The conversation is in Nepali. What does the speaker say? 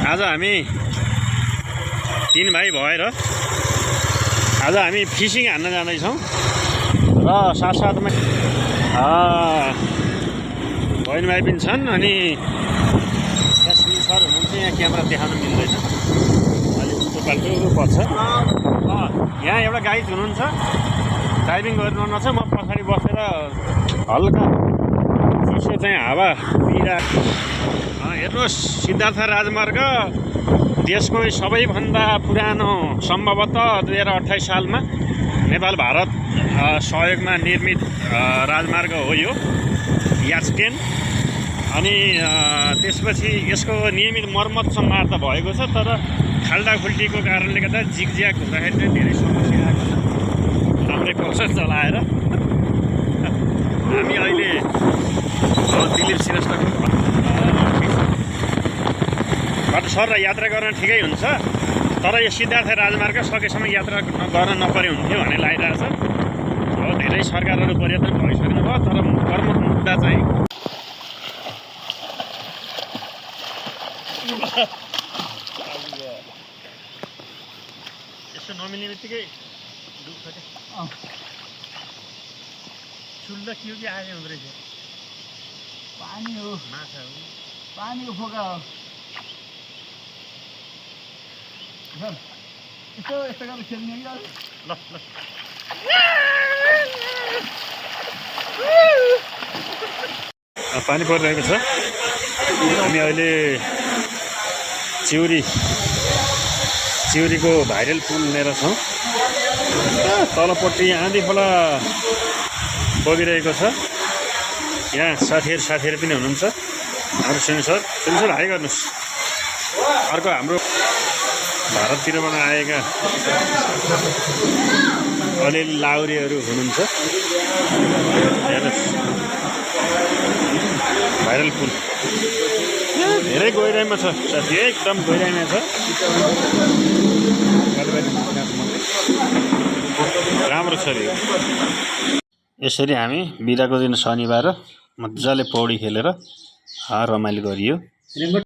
आज हामी 3 भाइ भएर आज हामी फिसिङ हान्न जाँदैछौँ र साथसाथमा बहिनी भाइ पनि छन् अनि यास्मिन सर हुनुहुन्छ। यहाँ क्यामेरा देखाउन मिल्दैन, अलिक उल्टो पर्छ। यहाँ एउटा गाइड हुनुहुन्छ, ड्राइभिङ गर्नुहुन्न छ। म पछाडि बसेर हल्का चिसो चाहिँ हावा पिइरहेको। हेर्नुहोस्, सिद्धार्थ राजमार्ग देशको सबैभन्दा पुरानो सम्भवतः 2028 सालमा नेपाल भारत सहयोगमा निर्मित राजमार्ग हो यो यास्केन। अनि त्यसपछि यसको नियमित मर्मत सम्भार त भएको छ, तर खाल्डाखुल्टीको कारणले गर्दा जिगज्याग हुँदाखेरि चाहिँ धेरै समस्या आएको छ। राम्रै प्रोसेस चलाएर हामी अहिले दिलीप श्रेष्ठको बाटो सर यात्रा गर्न ठिकै हुन्छ, तर यो सिद्धार्थ राजमार्ग सकेसम्म यात्रा गर्न नपरे हुन्थ्यो भन्ने लागिरहेछ। अब धेरै सरकारहरू परिवर्तन भइसक्नु भयो, तर प्रमुख मुद्दा चाहिँ यसो नमिल्ने बित्तिकै दुख्छ क्या। चुल्ला के हो कि आगे हुँदो रहेछ? पानी हो, माछा हो, पानीको फोका हो। यस्तो यस्तो गरेर खेल्ने कि ल ल पानी परिरहेको छ। हामी अहिले चिउरीको भाइरल पुल लिएर छौँ। तलपट्टि आँधी खोला बगिरहेको छ। यहाँ साथीहरू पनि हुनुहुन्छ। हाम्रो सुनिल सर हाई गर्नुहोस्। अर्को हाम्रो भारततिरबाट आएका अलिअलि लाउरीहरू हुनुहुन्छ। हेर्नुहोस्, भाइरल पुल धेरै गहिराइमा छ साथी, एकदम गहिराइमा छ। राम्रो छ यो। यसरी हामी बिदाको दिन शनिबार मजाले पौडी खेलेर रमाइलो गरियो।